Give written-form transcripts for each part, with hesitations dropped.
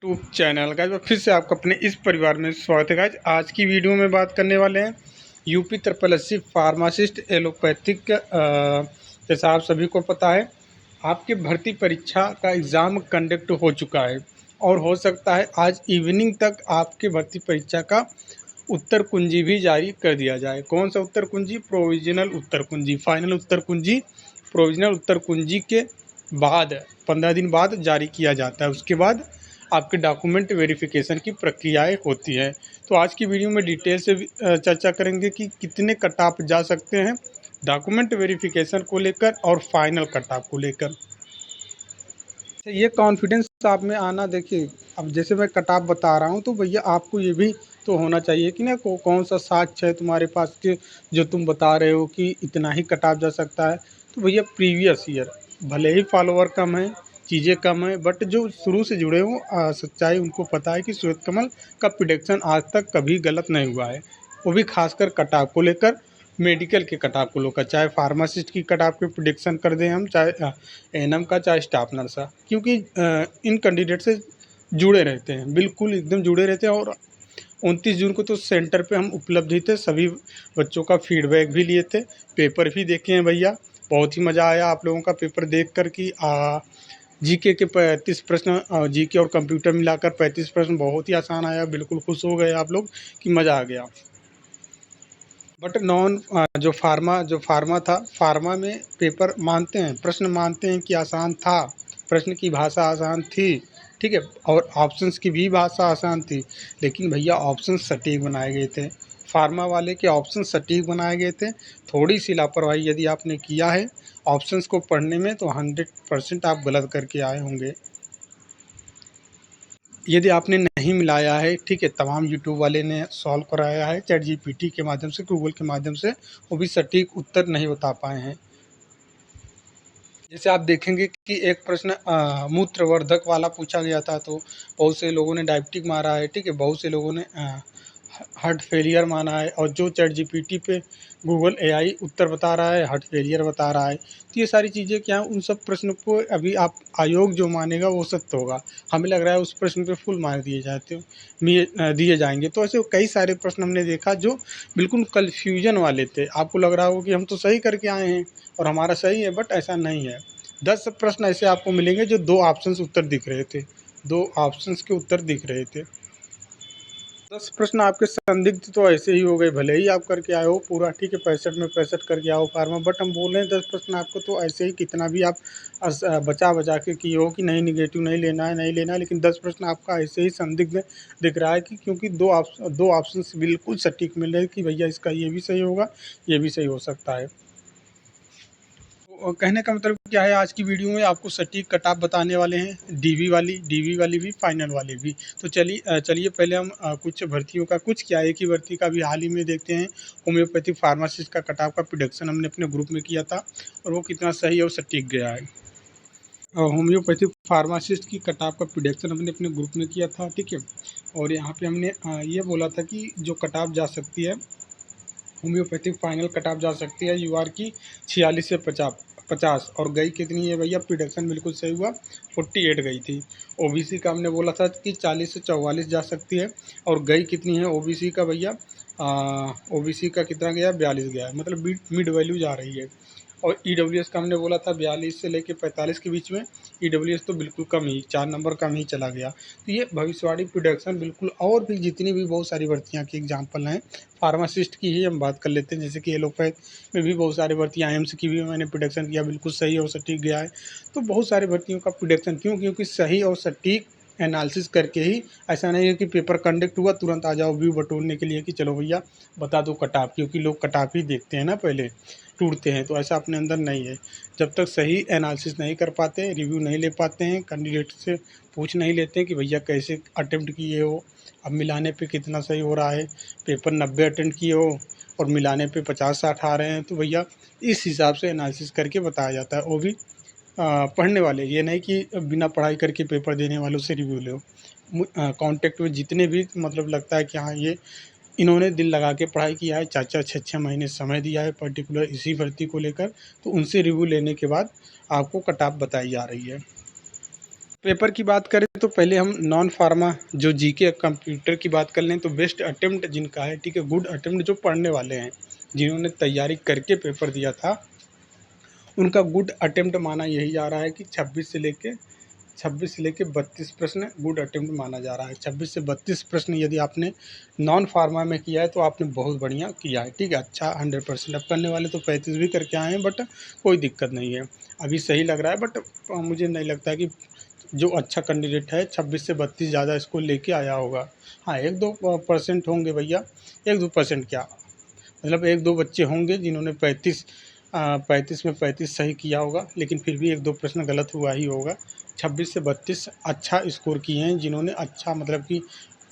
YouTube channel guys फिर से आपको अपने इस परिवार में स्वागत है गाइज। आज की वीडियो में बात करने वाले हैं यूपी ट्रिपल फार्मासिस्ट एलोपैथिक। जैसा आप सभी को पता है, आपके भर्ती परीक्षा का एग्ज़ाम कंडक्ट हो चुका है और हो सकता है आज इवनिंग तक आपके भर्ती परीक्षा का उत्तर कुंजी भी जारी कर दिया जाए। कौन सा उत्तर कुंजी? प्रोविजनल उत्तर कुंजी। फाइनल उत्तर कुंजी प्रोविजनल उत्तर कुंजी के बाद 15 दिन बाद जारी किया जाता है। उसके बाद आपके डॉक्यूमेंट वेरिफिकेशन की प्रक्रियाएं होती हैं। तो आज की वीडियो में डिटेल से चर्चा करेंगे कि कितने कट ऑफ जा सकते हैं डॉक्यूमेंट वेरिफिकेशन को लेकर और फाइनल कट ऑफ को लेकर। ये कॉन्फिडेंस आप में आना, देखिए अब जैसे मैं कट ऑफ बता रहा हूँ तो भैया आपको ये भी तो होना चाहिए कि ना कौन सा साक्ष्य है तुम्हारे पास के जो तुम बता रहे हो कि इतना ही कट ऑफ जा सकता है। तो भैया प्रीवियस ईयर भले ही फॉलोवर कम है, चीज़ें कम है, बट जो शुरू से जुड़े हों सच्चाई उनको पता है कि श्वेत कमल का प्रेडिक्शन आज तक कभी गलत नहीं हुआ है। वो भी खासकर कट ऑफ को लेकर, मेडिकल के कट ऑफ को लेकर, चाहे फार्मासिस्ट की कट ऑफ के प्रेडिक्शन कर दें हम, चाहे एएनएम का, चाहे स्टाफ नर्स का, क्योंकि इन कैंडिडेट से जुड़े रहते हैं, बिल्कुल एकदम जुड़े रहते हैं। और 29 जून को तो सेंटर पे हम उपलब्ध ही थे, सभी बच्चों का फीडबैक भी लिए थे, पेपर भी देखे हैं भैया। बहुत ही मज़ा आया आप लोगों का पेपर देख कर कि जीके के 35 प्रश्न, जीके और कंप्यूटर मिलाकर 35 प्रश्न बहुत ही आसान आया। बिल्कुल खुश हो गए आप लोग कि मज़ा आ गया। बट जो फार्मा था, फार्मा में पेपर मानते हैं, प्रश्न मानते हैं कि आसान था, प्रश्न की भाषा आसान थी, ठीक है, और ऑप्शंस की भी भाषा आसान थी, लेकिन भैया ऑप्शन सटीक बनाए गए थे। फार्मा वाले के ऑप्शन सटीक बनाए गए थे। थोड़ी सी लापरवाही यदि आपने किया है ऑप्शंस को पढ़ने में तो 100% आप गलत करके आए होंगे। यदि आपने नहीं मिलाया है, ठीक है, तमाम यूट्यूब वाले ने सॉल्व कराया है चैट जीपीटी के माध्यम से, गूगल के माध्यम से, वो भी सटीक उत्तर नहीं बता पाए हैं। जैसे आप देखेंगे कि एक प्रश्न मूत्रवर्धक वाला पूछा गया था, तो बहुत से लोगों ने डायबिटिक मारा है, ठीक है, बहुत से लोगों ने हार्ट फेलियर माना है, और जो चैट जीपीटी पे गूगल एआई उत्तर बता रहा है हार्ट फेलियर बता रहा है। तो ये सारी चीज़ें क्या हैं, उन सब प्रश्नों को अभी आप आयोग जो मानेगा वो सत्य होगा। हमें लग रहा है उस प्रश्न पे फुल मार्क दिए जाएंगे। तो ऐसे कई सारे प्रश्न हमने देखा जो बिल्कुल कन्फ्यूजन वाले थे। आपको लग रहा होगा कि हम तो सही करके आए हैं और हमारा सही है, बट ऐसा नहीं है। 10 प्रश्न ऐसे आपको मिलेंगे जो 2 ऑप्शंस उत्तर दिख रहे थे, 2 ऑप्शंस के उत्तर दिख रहे थे। 10 प्रश्न आपके संदिग्ध तो ऐसे ही हो गए, भले ही आप करके आए हो पूरा, ठीक है, 65 में 65 करके आओ फार्मा, बट हम बोल रहे हैं 10 प्रश्न आपको तो ऐसे ही कितना भी आप बचा के किए हो कि नहीं निगेटिव नहीं लेना है, नहीं लेना है, लेकिन 10 प्रश्न आपका ऐसे ही संदिग्ध दिख रहा है कि क्योंकि दो ऑप्शन बिल्कुल सटीक मिल रहे हैं कि भैया इसका ये भी सही होगा, ये भी सही हो सकता है। कहने का मतलब क्या है, आज की वीडियो में आपको सटीक कट ऑफ बताने वाले हैं, डीवी वाली भी, फाइनल वाली भी। तो चलिए पहले हम कुछ भर्तियों का, कुछ क्या एक ही भर्ती का भी हाल ही में देखते हैं। होम्योपैथिक फार्मासिस्ट का कट ऑफ का प्रेडिक्शन हमने अपने ग्रुप में किया था और वो कितना सही और सटीक गया है। होम्योपैथिक फार्मासिस्ट की कट ऑफ का प्रेडिक्शन हमने अपने ग्रुप में किया था, ठीक है, और यहाँ पे हमने ये बोला था कि जो कट ऑफ जा सकती है होम्योपैथिक फाइनल कट ऑफ जा सकती है यूआर की 46 से 50, और गई कितनी है भैया? प्रिडिक्शन बिल्कुल सही हुआ, 48 गई थी। ओबीसी का हमने बोला था कि 40 से 44 जा सकती है, और गई कितनी है ओबीसी का भैया? ओबीसी का कितना गया? 42 गया है, मतलब मिड वैल्यू जा रही है। और ईडब्ल्यूएस का हमने बोला था 42 से लेकर 45 के बीच में, ईडब्ल्यूएस तो बिल्कुल कम ही, 4 नंबर कम ही चला गया। तो ये भविष्यवाणी प्रोडक्शन बिल्कुल, और भी जितनी भी बहुत सारी भर्तियाँ की एग्जाम्पल हैं, फार्मासिस्ट की ही हम बात कर लेते हैं, जैसे कि एलोपैथ में भी बहुत सारी भर्तियाँ, एम्स की भी मैंने प्रोडक्शन किया, बिल्कुल सही और सटीक गया है। तो बहुत सारी भर्तियों का प्रोडक्शन क्योंकि सही और सटीक एनालिसिस करके ही, ऐसा नहीं है कि पेपर कंडक्ट हुआ तुरंत आ जाओ व्यू बटोरने के लिए कि चलो भैया बता दो कट ऑफ, क्योंकि लोग कट ऑफ ही देखते हैं ना, पहले टूटते हैं। तो ऐसा अपने अंदर नहीं है। जब तक सही एनालिसिस नहीं कर पाते, रिव्यू नहीं ले पाते हैं, कैंडिडेट से पूछ नहीं लेते हैं कि भैया कैसे अटेम्प्ट किए हो, अब मिलाने पे कितना सही हो रहा है, पेपर 90 अटेम्प्ट किए हो और मिलाने पे 50-60 आ रहे हैं, तो भैया इस हिसाब से एनालिसिस करके बताया जाता है। वो भी पढ़ने वाले, ये नहीं कि बिना पढ़ाई करके पेपर देने वालों से रिव्यू लो। कॉन्टेक्ट में जितने भी मतलब लगता है कि हाँ ये इन्होंने दिल लगा के पढ़ाई किया है, 4-4 6-6 महीने समय दिया है पर्टिकुलर इसी भर्ती को लेकर, तो उनसे रिव्यू लेने के बाद आपको कट ऑफ बताई जा रही है। पेपर की बात करें तो पहले हम नॉन फार्मा जो जीके कंप्यूटर की बात कर लें तो बेस्ट अटेम्प्ट जिनका है, ठीक है, गुड अटेम्प्ट जो पढ़ने वाले हैं, जिन्होंने तैयारी करके पेपर दिया था, उनका गुड अटेम्प्ट माना यही जा रहा है कि 26 से लेके 32 प्रश्न गुड अटेम्प्ट माना जा रहा है। 26 से 32 प्रश्न यदि आपने नॉन फार्मा में किया है तो आपने बहुत बढ़िया किया है, ठीक है, अच्छा 100%। अब करने वाले तो 35 भी करके आए हैं, बट कोई दिक्कत नहीं है, अभी सही लग रहा है। बट मुझे नहीं लगता कि जो अच्छा कैंडिडेट है 26 से 32 ज़्यादा इसको लेके आया होगा। हाँ, 1-2% होंगे भैया, 1-2% क्या, मतलब 1-2 बच्चे होंगे जिन्होंने 35 में 35 सही किया होगा, लेकिन फिर भी 1-2 प्रश्न गलत हुआ ही होगा। 26 से 32 अच्छा स्कोर किए हैं जिन्होंने अच्छा, मतलब कि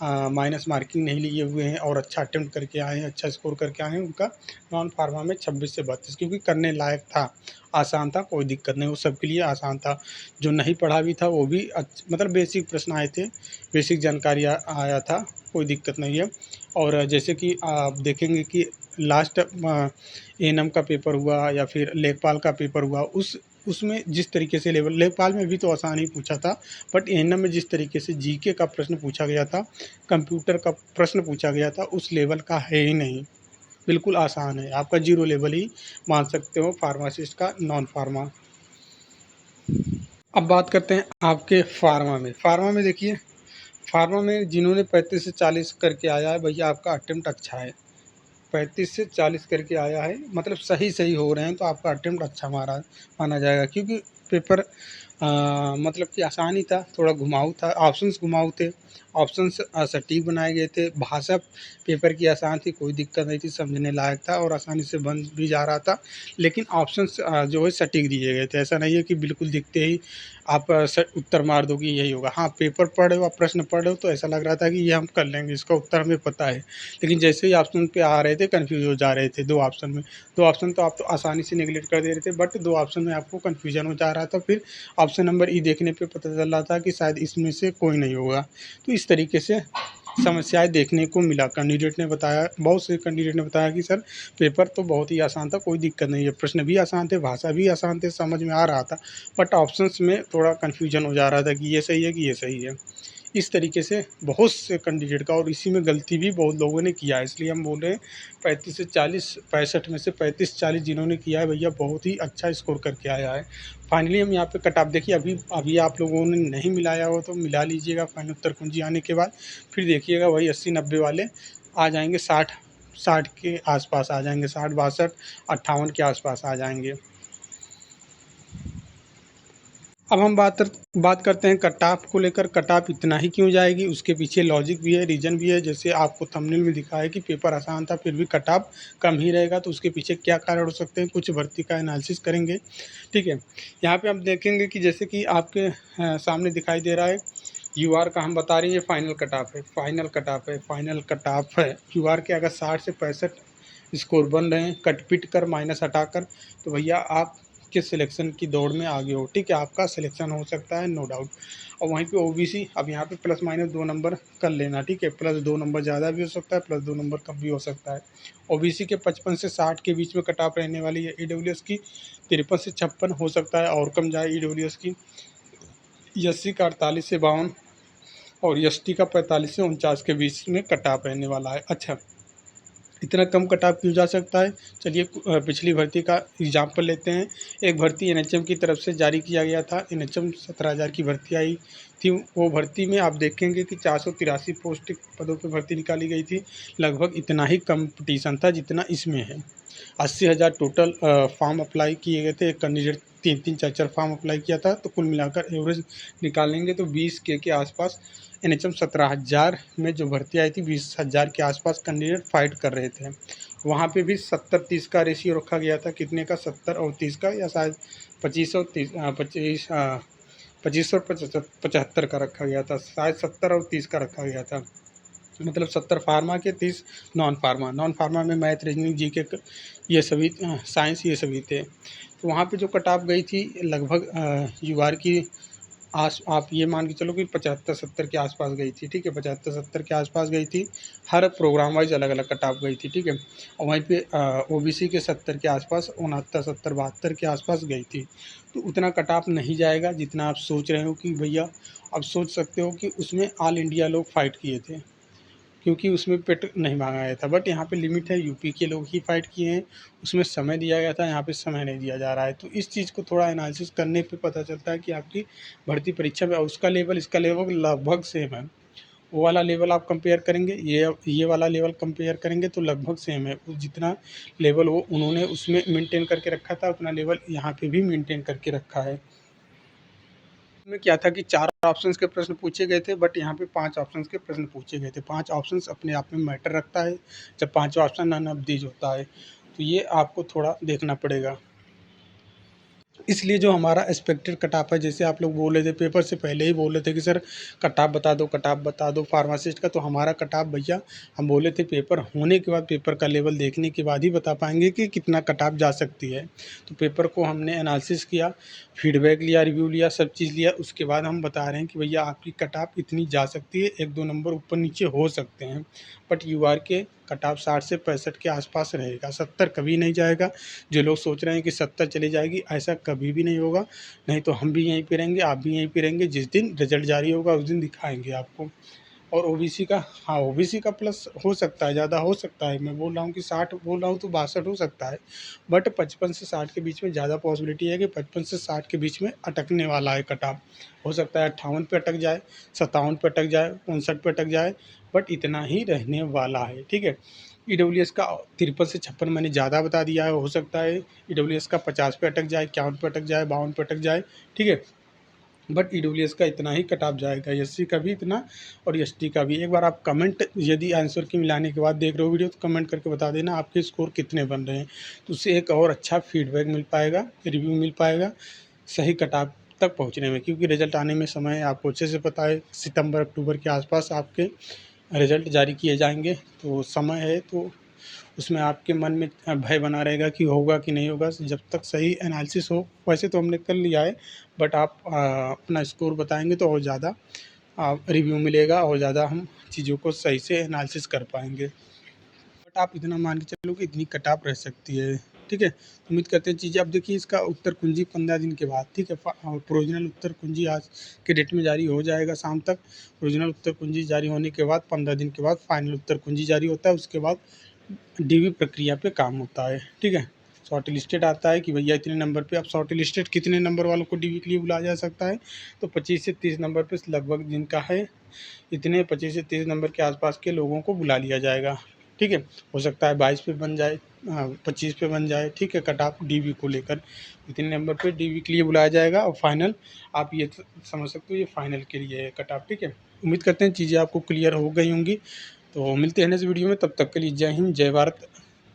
माइनस मार्किंग नहीं लिए हुए हैं और अच्छा अटेम्प्ट करके आए हैं, अच्छा स्कोर करके आए हैं। उनका नॉन फार्मा में 26 से 32 क्योंकि करने लायक था, आसान था, कोई दिक्कत नहीं, वो सबके लिए आसान था। जो नहीं पढ़ा भी था वो भी मतलब बेसिक प्रश्न आए थे, बेसिक जानकारी आया था, कोई दिक्कत नहीं है। और जैसे कि आप देखेंगे कि लास्ट एएनएम का पेपर हुआ या फिर लेखपाल का पेपर हुआ, उसमें जिस तरीके से लेवल, लेखपाल में भी तो आसान ही पूछा था, बट एएनएम में जिस तरीके से जीके का प्रश्न पूछा गया था, कंप्यूटर का प्रश्न पूछा गया था, उस लेवल का है ही नहीं, बिल्कुल आसान है, आपका 0 लेवल ही मान सकते हो फार्मासिस्ट का नॉन फार्मा। अब बात करते हैं आपके फार्मा में देखिए, फार्मा में जिन्होंने 35 से 40 करके आया है भैया, आपका अटेम्प्ट अच्छा है, 35 से 40 करके आया है, मतलब सही हो रहे हैं, तो आपका अटेम्प्ट अच्छा माना जाएगा। क्योंकि पेपर मतलब कि आसान ही था, थोड़ा घुमाऊ था, ऑप्शंस घुमाऊ थे, ऑप्शंस सटीक बनाए गए थे, भाषा पेपर की आसान थी, कोई दिक्कत नहीं थी, समझने लायक था और आसानी से बन भी जा रहा था। लेकिन ऑप्शंस जो है सटीक दिए गए थे, ऐसा नहीं है कि बिल्कुल दिखते ही आप उत्तर मार दो कि यही होगा। हाँ, पेपर पढ़ रहे हो, आप प्रश्न पढ़ रहे हो तो ऐसा लग रहा था कि ये हम कर लेंगे, इसका उत्तर हमें पता है, लेकिन जैसे ही ऑप्शन पे आ रहे थे कन्फ्यूज हो जा रहे थे। 2 ऑप्शन में, 2 ऑप्शन तो आप तो आसानी से नेगलेक्ट कर दे रहे थे, बट 2 ऑप्शन में आपको कन्फ्यूजन हो जा रहा था। फिर ऑप्शन नंबर ई देखने पे पता चल रहा था कि शायद इसमें से कोई नहीं होगा। तो इस तरीके से समस्याएँ देखने को मिला। कैंडिडेट ने बताया, बहुत से कैंडिडेट ने बताया कि सर पेपर तो बहुत ही आसान था, कोई दिक्कत नहीं है, प्रश्न भी आसान थे, भाषा भी आसान थे, समझ में आ रहा था, बट ऑप्शंस में थोड़ा कन्फ्यूजन हो जा रहा था कि ये सही है कि ये सही है। इस तरीके से बहुत से कैंडिडेट का, और इसी में गलती भी बहुत लोगों ने किया है, इसलिए हम बोल रहे हैं 35 से 40, 65 में से 35-40 जिन्होंने किया है भैया, बहुत ही अच्छा स्कोर करके आया है। फाइनली हम यहाँ पे कट ऑफ देखिए, अभी आप लोगों ने नहीं मिलाया हो तो मिला लीजिएगा फाइनल उत्तर कुंजी आने के बाद, फिर देखिएगा वही 80-90 वाले आ जाएंगे, 60 के आसपास आ जाएंगे, 60, 62, 58 के आसपास आ जाएंगे। अब हम बात करते हैं कट ऑफ को लेकर। कट ऑफ इतना ही क्यों जाएगी, उसके पीछे लॉजिक भी है, रीज़न भी है। जैसे आपको थंबनेल में दिखा है कि पेपर आसान था फिर भी कट ऑफ कम ही रहेगा, तो उसके पीछे क्या कारण हो सकते हैं, कुछ भर्ती का एनालिसिस करेंगे, ठीक है। यहाँ पे हम देखेंगे कि जैसे कि आपके सामने दिखाई दे रहा है यूआर का, हम बता रहे हैं फाइनल कट ऑफ है, फाइनल कट ऑफ है यूआर के। अगर 60 से 65 स्कोर बन रहे हैं कट पिट कर, माइनस हटाकर, तो भैया आप किस सिलेक्शन की दौड़ में आगे हो, ठीक है, आपका सिलेक्शन हो सकता है, नो डाउट। और वहीं पे ओबीसी, अब यहाँ पे प्लस माइनस 2 नंबर कर लेना, ठीक है, प्लस 2 नंबर ज़्यादा भी हो सकता है, प्लस 2 नंबर कम भी हो सकता है। ओबीसी के 55 से 60 के बीच में कट ऑफ रहने वाली है। ईडब्ल्यूएस की 53 से 56 हो सकता है और कम जाए ईडब्ल्यूएस की। एससी का 48 से 52 और एसटी का 45 से 49 के बीच में कट ऑफ रहने वाला है। अच्छा, इतना कम कट ऑफ क्यों जा सकता है, चलिए पिछली भर्ती का एग्जाम्पल लेते हैं। एक भर्ती एनएचएम की तरफ से जारी किया गया था, एनएचएम 17,000 की भर्ती आई थी। वो भर्ती में आप देखेंगे कि 483 पोस्ट पदों पर भर्ती निकाली गई थी, लगभग इतना ही कंपटीशन था जितना इसमें है। 80,000 टोटल फॉर्म अप्लाई किए गए थे, एक कैंडिडेट 3-3, 4-4 फॉर्म अप्लाई किया था, तो कुल मिलाकर एवरेज निकालेंगे तो 20 के आसपास एनएचएम 17,000 में जो भर्ती आई थी, 20,000 के आसपास कैंडिडेट फाइट कर रहे थे। वहाँ पे भी 70-30 का रेशियो रखा गया था, कितने का, 70 और 30 का, या शायद 25 और 30, 25 और 75 का रखा गया था, शायद 70 और 30 का रखा गया था। मतलब 70 फार्मा के, 30 नॉन फार्मा में मैथ, रीजनिंग, जीके ये सभी, साइंस ये सभी थे। तो वहाँ पे जो कट ऑफ गई थी लगभग यूआर की आप ये मान के चलो कि 75-70 के आसपास गई थी, ठीक है, 75-70 के आसपास गई थी। हर प्रोग्राम वाइज अलग अलग कट ऑफ गई थी, ठीक है। और वहीं पे ओबीसी के 70 के आसपास, 69, 70, 72 के आसपास गई थी। तो उतना कट ऑफ नहीं जाएगा जितना आप सोच रहे हो कि भैया, आप सोच सकते हो कि उसमें ऑल इंडिया लोग फाइट किए थे, क्योंकि उसमें पेट नहीं मांगा गया था। बट यहाँ पे लिमिट है, यूपी के लोग ही फाइट किए हैं, उसमें समय दिया गया था, यहाँ पे समय नहीं दिया जा रहा है। तो इस चीज़ को थोड़ा एनालिसिस करने पे पता चलता है कि आपकी भर्ती परीक्षा में उसका लेवल, इसका लेवल लगभग सेम है। वो वाला लेवल आप कंपेयर करेंगे, ये वाला लेवल कंपेयर करेंगे तो लगभग सेम है। जितना लेवल वो उन्होंने उसमें मेंटेन करके रखा था, उतना लेवल यहाँ पे भी मेंटेन करके रखा है। में क्या था कि 4 ऑप्शंस के प्रश्न पूछे गए थे, बट यहाँ पे 5 ऑप्शंस के प्रश्न पूछे गए थे। 5 ऑप्शंस अपने आप में मैटर रखता है, जब 5वां ऑप्शन नन ऑफ दीज होता है, तो ये आपको थोड़ा देखना पड़ेगा। इसलिए जो हमारा एक्सपेक्टेड कट ऑफ है, जैसे आप लोग बोल रहे थे, पेपर से पहले ही बोल रहे थे कि सर कट ऑफ बता दो, कट ऑफ बता दो फार्मासिस्ट का। तो हमारा कट ऑफ भैया, हम बोले थे पेपर होने के बाद, पेपर का लेवल देखने के बाद ही बता पाएंगे कि कितना कट ऑफ जा सकती है। तो पेपर को हमने एनालिसिस किया, फीडबैक लिया, रिव्यू लिया, सब चीज़ लिया, उसके बाद हम बता रहे हैं कि भैया आपकी कट ऑफ इतनी जा सकती है, 1-2 नंबर ऊपर नीचे हो सकते हैं। बट यूआर के कट ऑफ 60 से 65 के आसपास रहेगा, 70 कभी नहीं जाएगा। जो लोग सोच रहे हैं कि 70 चली जाएगी, ऐसा कभी भी नहीं होगा। नहीं तो हम भी यहीं पे रहेंगे, आप भी यहीं पे रहेंगे। जिस दिन रिजल्ट जारी होगा उस दिन दिखाएंगे आपको। और ओबीसी का, हाँ, ओबीसी का प्लस हो सकता है, ज़्यादा हो सकता है। मैं बोल रहा हूँ कि 60 बोल रहा हूँ तो 62 हो सकता है। बट 55 से 60 के बीच में ज़्यादा पॉसिबिलिटी है कि 55 से 60 के बीच में अटकने वाला है कट ऑफ। हो सकता है 58 पे अटक जाए, 57 पे अटक जाए, 59 पे अटक जाए, बट इतना ही रहने वाला है, ठीक है। ईडब्ल्यूएस का 53 से 56 मैंने ज़्यादा बता दिया है। हो सकता है ईडब्ल्यूएस का 50 पे अटक जाए, 51 पे अटक जाए, 52 पे अटक जाए, ठीक है। बट ईडब्ल्यूएस का इतना ही कट ऑफ जाएगा, एससी का भी इतना और एसटी का भी। एक बार आप कमेंट, यदि आंसर की मिलाने के बाद देख रहे हो वीडियो, तो कमेंट करके बता देना आपके स्कोर कितने बन रहे हैं। तो उससे एक और अच्छा फीडबैक मिल पाएगा, रिव्यू मिल पाएगा सही कट ऑफ तक पहुँचने में। क्योंकि रिजल्ट आने में समय है, आपको अच्छे से पता है, सितंबर अक्टूबर के आसपास आपके रिजल्ट जारी किए जाएंगे। तो समय है, तो उसमें आपके मन में भय बना रहेगा कि होगा कि नहीं होगा। जब तक सही एनालिसिस हो, वैसे तो हमने कर लिया है, बट आप अपना स्कोर बताएंगे तो और ज़्यादा रिव्यू मिलेगा, और ज़्यादा हम चीज़ों को सही से एनालिसिस कर पाएंगे। बट आप इतना मान के चलो कि इतनी कट ऑफ रह सकती है, ठीक है। तो उम्मीद करते हैं चीज़ें, अब देखिए इसका उत्तर कुंजी 15 दिन के बाद, ठीक है, प्रोविजनल उत्तर कुंजी आज के डेट में जारी हो जाएगा शाम तक। प्रोविजनल उत्तर कुंजी जारी होने के बाद 15 दिन के बाद फाइनल उत्तर कुंजी जारी होता है। उसके बाद डीवी प्रक्रिया पे काम होता है, ठीक है। शॉर्ट लिस्टेड आता है कि भैया इतने नंबर पे, अब शॉर्ट लिस्टेड कितने नंबर वालों को डीवी के लिए बुलाया जा सकता है, तो 25 से 30 नंबर पे लगभग जिनका है, इतने 25 से 30 नंबर के आसपास के लोगों को बुला लिया जाएगा, ठीक है। हो सकता है 22 पे बन जाए, 25 पे बन जाए, ठीक है। कट ऑफ डीवी को लेकर इतने नंबर पे डीवी के लिए बुलाया जाएगा। और फाइनल, आप ये समझ सकते हो, ये फाइनल के लिए है कट ऑफ, ठीक है। उम्मीद करते हैं चीज़ें आपको क्लियर हो गई होंगी। तो मिलते हैं नेक्स्ट वीडियो में, तब तक के लिए जय हिंद, जय भारत।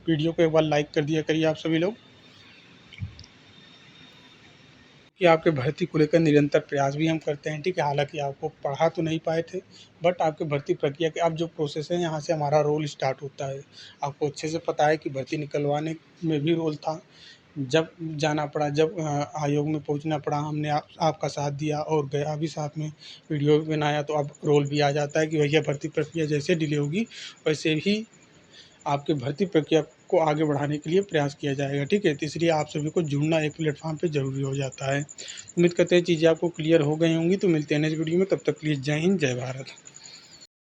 वीडियो को एक बार लाइक कर दिया करिए आप सभी लोग, कि आपके भर्ती को लेकर निरंतर प्रयास भी हम करते हैं, ठीक है। हालांकि आपको पढ़ा तो नहीं पाए थे, बट आपके भर्ती प्रक्रिया के अब जो प्रोसेस है, यहाँ से हमारा रोल स्टार्ट होता है। आपको अच्छे से पता है कि भर्ती निकलवाने में भी रोल था, जब जाना पड़ा, जब आयोग में पहुंचना पड़ा, हमने आपका साथ दिया और गया भी साथ में, वीडियो भी बनाया। तो अब रोल भी आ जाता है कि भैया भर्ती प्रक्रिया जैसे डिले होगी, वैसे ही आपके भर्ती प्रक्रिया को आगे बढ़ाने के लिए प्रयास किया जाएगा, ठीक है। तो इसलिए आप सभी को जुड़ना एक प्लेटफॉर्म पे ज़रूरी हो जाता है। उम्मीद करते हैं चीज़ें आपको क्लियर हो गई होंगी। तो मिलते हैं नेक्स्ट वीडियो में, तब तक के लिए जय हिंद, जय भारत।